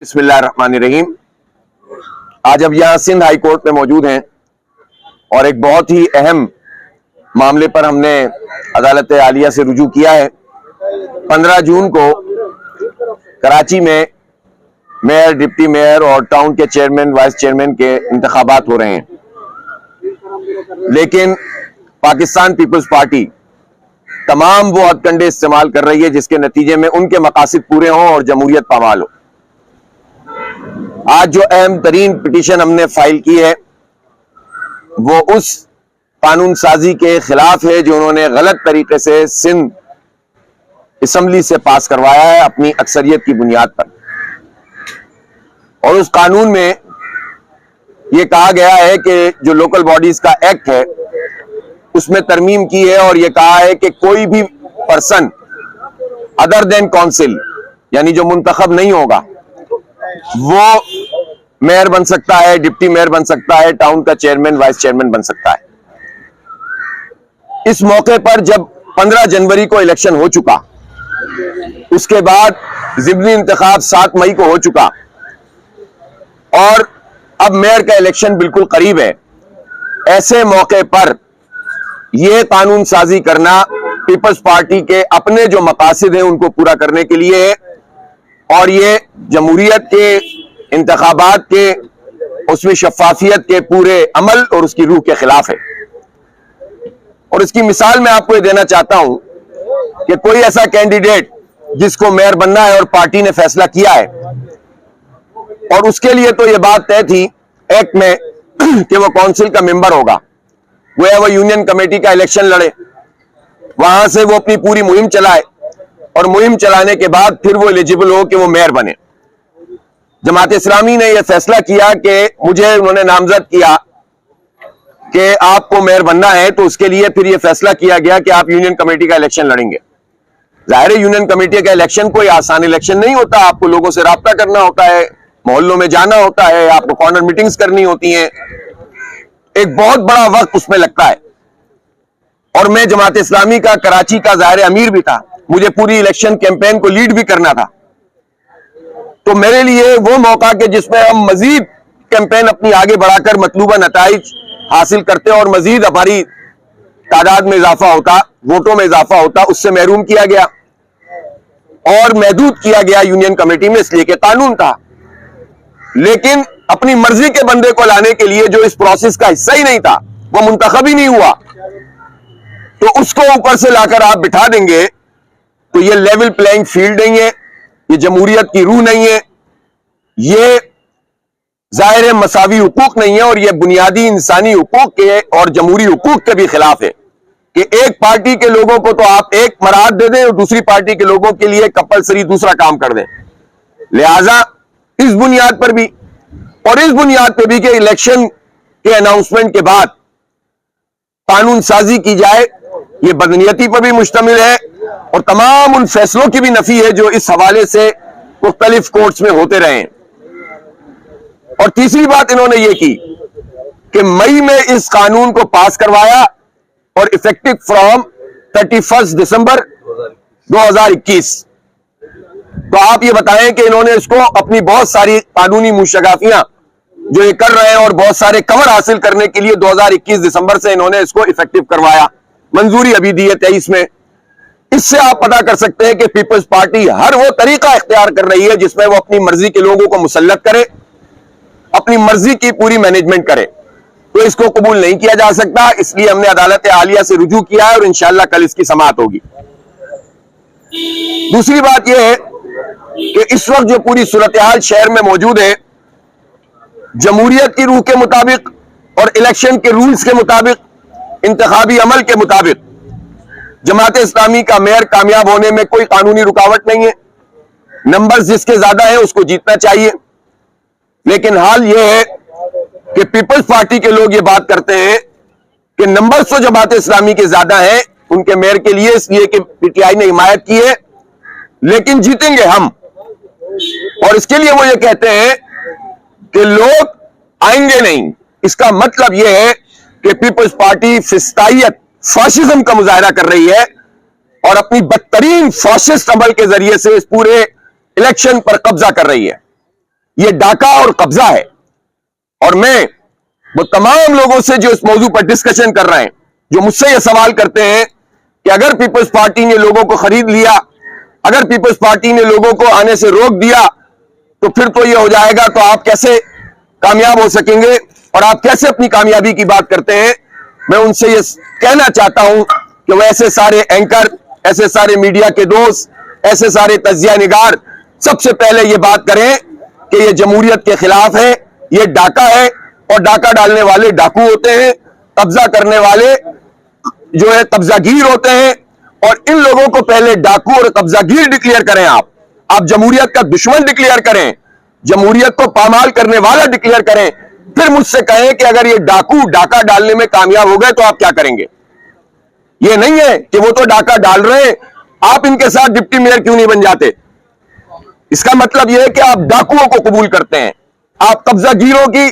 بسم اللہ الرحمن الرحیم۔ آج اب یہاں سندھ ہائی کورٹ میں موجود ہیں اور ایک بہت ہی اہم معاملے پر ہم نے عدالت عالیہ سے رجوع کیا ہے۔ 15 جون کو کراچی میں میئر، ڈپٹی میئر اور ٹاؤن کے چیئرمین، وائس چیئرمین کے انتخابات ہو رہے ہیں، لیکن پاکستان پیپلز پارٹی تمام وہ ہتھ کنڈے استعمال کر رہی ہے جس کے نتیجے میں ان کے مقاصد پورے ہوں اور جمہوریت پامال ہو۔ آج جو اہم ترین پٹیشن ہم نے فائل کی ہے وہ اس قانون سازی کے خلاف ہے جو انہوں نے غلط طریقے سے سندھ اسمبلی سے پاس کروایا ہے اپنی اکثریت کی بنیاد پر۔ اور اس قانون میں یہ کہا گیا ہے کہ جو لوکل باڈیز کا ایکٹ ہے اس میں ترمیم کی ہے اور یہ کہا ہے کہ کوئی بھی پرسن ادر دین کونسل، یعنی جو منتخب نہیں ہوگا، وہ میئر بن سکتا ہے، ڈپٹی میئر بن سکتا ہے، ٹاؤن کا چیئرمین، وائس چیئرمین بن سکتا ہے۔ اس موقع پر جب 15 جنوری کو الیکشن ہو چکا، اس کے بعد ضمنی انتخاب 7 مئی کو ہو چکا اور اب میئر کا الیکشن بالکل قریب ہے، ایسے موقع پر یہ قانون سازی کرنا پیپلز پارٹی کے اپنے جو مقاصد ہیں ان کو پورا کرنے کے لیے ہے، اور یہ جمہوریت کے انتخابات کے اس میں شفافیت کے پورے عمل اور اس کی روح کے خلاف ہے۔ اور اس کی مثال میں آپ کو یہ دینا چاہتا ہوں کہ کوئی ایسا کینڈیڈیٹ جس کو میئر بننا ہے اور پارٹی نے فیصلہ کیا ہے اور اس کے لیے تو یہ بات طے تھی ایکٹ میں کہ وہ کونسل کا ممبر ہوگا، وہ یونین کمیٹی کا الیکشن لڑے، وہاں سے وہ اپنی پوری مہم چلائے اور مہم چلانے کے بعد پھر وہ ایلیجیبل ہو کہ وہ میئر بنے۔ جماعت اسلامی نے یہ فیصلہ کیا کہ مجھے انہوں نے نامزد کیا کہ آپ کو میئر بننا ہے، تو اس کے لیے پھر یہ فیصلہ کیا گیا کہ آپ یونین کمیٹی کا الیکشن لڑیں گے۔ ظاہر ہے یونین کمیٹی کا الیکشن کوئی آسان الیکشن نہیں ہوتا، آپ کو لوگوں سے رابطہ کرنا ہوتا ہے، محلوں میں جانا ہوتا ہے، آپ کو کارنر میٹنگز کرنی ہوتی ہیں، ایک بہت بڑا وقت اس میں لگتا ہے۔ اور میں جماعت اسلامی کا کراچی کا ظاہر امیر بھی تھا، مجھے پوری الیکشن کیمپین کو لیڈ بھی کرنا تھا، تو میرے لیے وہ موقع کہ جس میں ہم مزید کیمپین اپنی آگے بڑھا کر مطلوبہ نتائج حاصل کرتے اور مزید ہماری تعداد میں اضافہ ہوتا، ووٹوں میں اضافہ ہوتا، اس سے محروم کیا گیا اور محدود کیا گیا یونین کمیٹی میں، اس لیے کہ قانون تھا۔ لیکن اپنی مرضی کے بندے کو لانے کے لیے جو اس پروسیس کا حصہ ہی نہیں تھا، وہ منتخب ہی نہیں ہوا، تو اس کو اوپر سے لا کر آپ بٹھا دیں گے تو یہ لیول پلینگ فیلڈ نہیں ہے، یہ جمہوریت کی روح نہیں ہے، یہ ظاہر مساوی حقوق نہیں ہے، اور یہ بنیادی انسانی حقوق کے اور جمہوری حقوق کے بھی خلاف ہے کہ ایک پارٹی کے لوگوں کو تو آپ ایک مراحت دے دیں اور دوسری پارٹی کے لوگوں کے لیے کمپلسری دوسرا کام کر دیں۔ لہذا اس بنیاد پر بھی اور اس بنیاد پہ بھی کہ الیکشن کے اناؤنسمنٹ کے بعد قانون سازی کی جائے، یہ بدنیتی پر بھی مشتمل ہے اور تمام ان فیصلوں کی بھی نفی ہے جو اس حوالے سے مختلف کورٹس میں ہوتے رہے ہیں۔ اور تیسری بات انہوں نے یہ کی کہ مئی میں اس قانون کو پاس کروایا اور ایفیکٹو فرام 31 دسمبر 2021۔ تو آپ یہ بتائیں کہ انہوں نے اس کو اپنی بہت ساری قانونی موشگافیاں جو یہ کر رہے ہیں اور بہت سارے کور حاصل کرنے کے لیے 2021 دسمبر سے انہوں نے اس کو ایفیکٹو کروایا، منظوری ابھی دی ہے 23 میں۔ اس سے آپ پتہ کر سکتے ہیں کہ پیپلز پارٹی ہر وہ طریقہ اختیار کر رہی ہے جس میں وہ اپنی مرضی کے لوگوں کو مسلط کرے، اپنی مرضی کی پوری مینجمنٹ کرے، تو اس کو قبول نہیں کیا جا سکتا۔ اس لیے ہم نے عدالت عالیہ سے رجوع کیا ہے اور انشاءاللہ کل اس کی سماعت ہوگی۔ دوسری بات یہ ہے کہ اس وقت جو پوری صورتحال شہر میں موجود ہے، جمہوریت کی روح کے مطابق اور الیکشن کے رولز کے مطابق، انتخابی عمل کے مطابق، جماعت اسلامی کا میئر کامیاب ہونے میں کوئی قانونی رکاوٹ نہیں ہے۔ نمبرز جس کے زیادہ ہیں اس کو جیتنا چاہیے، لیکن حال یہ ہے کہ پیپلز پارٹی کے لوگ یہ بات کرتے ہیں کہ نمبرز تو جماعت اسلامی کے زیادہ ہیں ان کے میئر کے لیے، اس لیے کہ پی ٹی آئی نے حمایت کی ہے، لیکن جیتیں گے ہم۔ اور اس کے لیے وہ یہ کہتے ہیں کہ لوگ آئیں گے نہیں۔ اس کا مطلب یہ ہے کہ پیپلز پارٹی فسطائیت، فاشزم کا مظاہرہ کر رہی ہے اور اپنی بدترین فاشسٹ عمل کے ذریعے سے اس پورے الیکشن پر قبضہ کر رہی ہے۔ یہ ڈاکہ اور قبضہ ہے. اور میں وہ تمام لوگوں سے جو اس موضوع پر ڈسکشن کر رہے ہیں, جو مجھ سے یہ سوال کرتے ہیں کہ اگر پیپلز پارٹی نے لوگوں کو خرید لیا, اگر پیپلز پارٹی نے لوگوں کو آنے سے روک دیا, تو پھر تو یہ ہو جائے گا, تو آپ کیسے کامیاب ہو سکیں گے اور آپ کیسے اپنی کامیابی کی بات کرتے ہیں. میں ان سے یہ کہنا چاہتا ہوں کہ وہ ایسے سارے اینکر, ایسے سارے میڈیا کے دوست, ایسے سارے تجزیہ نگار سب سے پہلے یہ بات کریں کہ یہ جمہوریت کے خلاف ہے, یہ ڈاکہ ہے, اور ڈاکہ ڈالنے والے ڈاکو ہوتے ہیں, قبضہ کرنے والے جو ہے قبضہ گیر ہوتے ہیں. اور ان لوگوں کو پہلے ڈاکو اور قبضہ گیر ڈکلیئر کریں. آپ جمہوریت کا دشمن ڈکلیئر کریں, جمہوریت کو پامال کرنے والا ڈکلیئر کریں, پھر مجھ سے کہیں کہ اگر یہ ڈاکو ڈاکہ ڈالنے میں کامیاب ہو گئے تو آپ کیا کریں گے. یہ نہیں ہے کہ وہ تو ڈاکہ ڈال رہے ہیں, آپ ان کے ساتھ ڈپٹی میئر کیوں نہیں بن جاتے. اس کا مطلب یہ ہے کہ آپ ڈاکوؤں کو قبول کرتے ہیں, آپ قبضہ گیروں کی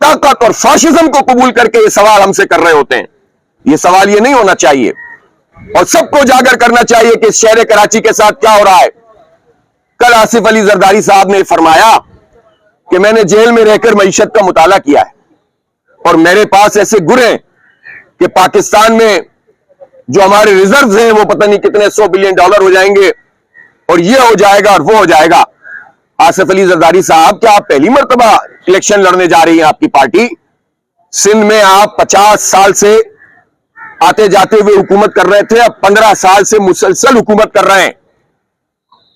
طاقت اور فاشزم کو قبول کر کے یہ سوال ہم سے کر رہے ہوتے ہیں. یہ سوال یہ نہیں ہونا چاہیے, اور سب کو اجاگر کرنا چاہیے کہ شہر کراچی کے ساتھ کیا ہو رہا ہے. کل آصف علی زرداری صاحب نے فرمایا کہ میں نے جیل میں رہ کر معیشت کا مطالعہ کیا ہے, اور میرے پاس ایسے گر ہیں کہ پاکستان میں جو ہمارے ریزروز ہیں وہ پتہ نہیں کتنے $100 بلین ہو جائیں گے, اور یہ ہو جائے گا اور وہ ہو جائے گا. آصف علی زرداری صاحب, کیا آپ پہلی مرتبہ الیکشن لڑنے جا رہی ہیں آپ کی پارٹی؟ سندھ میں آپ 50 سال سے آتے جاتے ہوئے حکومت کر رہے تھے, اب 15 سال سے مسلسل حکومت کر رہے ہیں.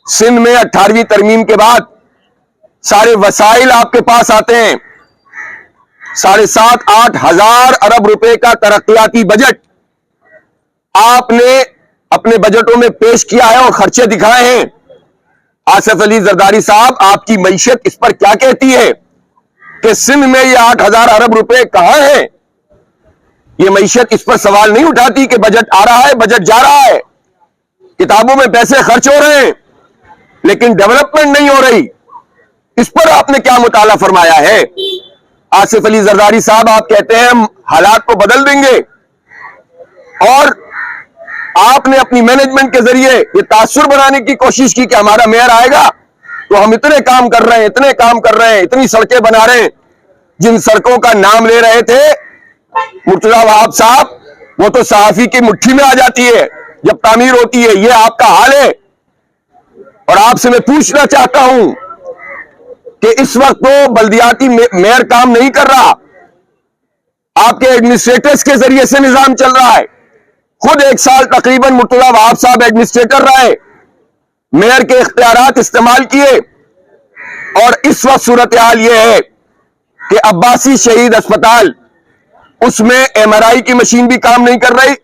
سندھ میں 18ویں ترمیم کے بعد سارے وسائل آپ کے پاس آتے ہیں, 7,500-8 ہزار ارب روپے کا ترقیاتی بجٹ آپ نے اپنے بجٹوں میں پیش کیا ہے اور خرچے دکھائے ہیں. آصف علی زرداری صاحب, آپ کی معیشت اس پر کیا کہتی ہے کہ سندھ میں یہ 8,000 ارب روپے کہاں ہیں؟ یہ معیشت اس پر سوال نہیں اٹھاتی کہ بجٹ آ رہا ہے, بجٹ جا رہا ہے, کتابوں میں پیسے خرچ ہو رہے ہیں لیکن ڈیولپمنٹ نہیں ہو رہی. اس پر آپ نے کیا مطالعہ فرمایا ہے؟ آصف علی زرداری صاحب, آپ کہتے ہیں ہم حالات کو بدل دیں گے, اور آپ نے اپنی مینجمنٹ کے ذریعے یہ تاثر بنانے کی کوشش کی کہ ہمارا میئر آئے گا تو ہم اتنے کام کر رہے ہیں, اتنے کام کر رہے ہیں, اتنی سڑکیں بنا رہے ہیں. جن سڑکوں کا نام لے رہے تھے مرتضی وہاب صاحب, وہ تو صحافی کی مٹھی میں آ جاتی ہے جب تعمیر ہوتی ہے. یہ آپ کا حال ہے. اور آپ سے میں پوچھنا چاہتا ہوں کہ اس وقت تو بلدیاتی میئر کام نہیں کر رہا, آپ کے ایڈمنسٹریٹرز کے ذریعے سے نظام چل رہا ہے. خود 1 سال تقریباً مرتضی وہاب صاحب ایڈمنسٹریٹر رہے, میئر کے اختیارات استعمال کیے, اور اس وقت صورتحال یہ ہے کہ عباسی شہید اسپتال, اس میں MRI کی مشین بھی کام نہیں کر رہی,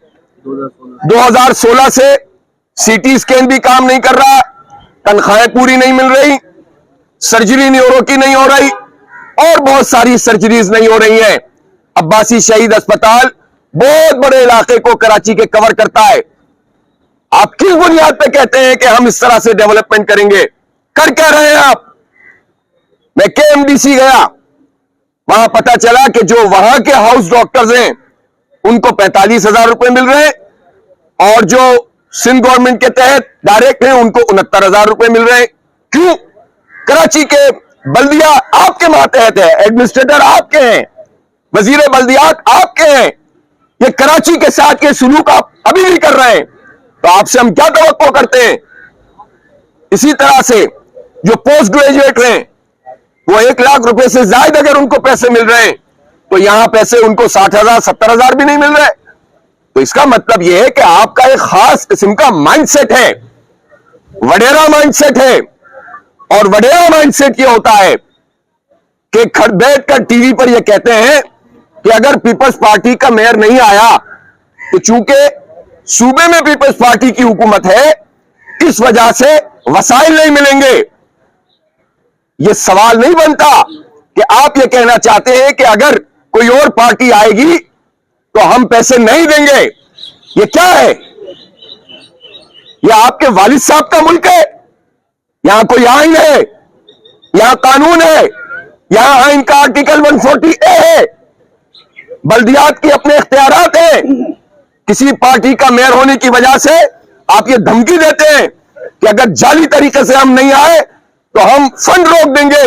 2016 سے CT اسکین بھی کام نہیں کر رہا, تنخواہیں پوری نہیں مل رہی, سرجری نیورو کی نہیں ہو رہی, اور بہت ساری سرجریز نہیں ہو رہی ہیں. عباسی شہید اسپتال بہت بڑے علاقے کو کراچی کے کور کرتا ہے. آپ کس بنیاد پہ کہتے ہیں کہ ہم اس طرح سے ڈیولپمنٹ کریں گے؟ کر کیا رہے ہیں آپ؟ میں KMDC گیا, وہاں پتا چلا کہ جو وہاں کے ہاؤس ڈاکٹرز ہیں ان کو 45,000 روپے مل رہے ہیں, اور جو سندھ گورنمنٹ کے تحت ڈائریکٹ ہیں ان کو 69,000 روپے مل رہے ہیں. کیوں؟ کراچی کے بلدیہ آپ کے ماتحت ہے, ایڈمنسٹریٹر آپ کے ہیں, وزیر بلدیات آپ کے ہیں. یہ کراچی کے ساتھ یہ سلوک آپ ابھی بھی کر رہے ہیں, تو آپ سے ہم کیا توقع کرتے ہیں؟ اسی طرح سے جو پوسٹ گریجویٹ ہیں وہ 1 لاکھ روپے سے زائد اگر ان کو پیسے مل رہے ہیں تو یہاں پیسے ان کو 60,000 70,000 بھی نہیں مل رہے. تو اس کا مطلب یہ ہے کہ آپ کا ایک خاص قسم کا مائنڈ سیٹ ہے, وڈیرا مائنڈ سیٹ ہے. اور وڈیرا مائنڈ سیٹ یہ ہوتا ہے کہ بیٹھ کر ٹی وی پر یہ کہتے ہیں کہ اگر پیپلز پارٹی کا میئر نہیں آیا تو چونکہ صوبے میں پیپلز پارٹی کی حکومت ہے اس وجہ سے وسائل نہیں ملیں گے. یہ سوال نہیں بنتا کہ آپ یہ کہنا چاہتے ہیں کہ اگر کوئی اور پارٹی آئے گی تو ہم پیسے نہیں دیں گے. یہ کیا ہے؟ یہ آپ کے والد صاحب کا ملک ہے؟ یہاں کوئی آئین ہے, یہاں قانون ہے, یہاں آئین کا آرٹیکل 140A ہے, بلدیات کے اپنے اختیارات ہیں. کسی پارٹی کا میئر ہونے کی وجہ سے آپ یہ دھمکی دیتے ہیں کہ اگر جعلی طریقے سے ہم نہیں آئے تو ہم فنڈ روک دیں گے.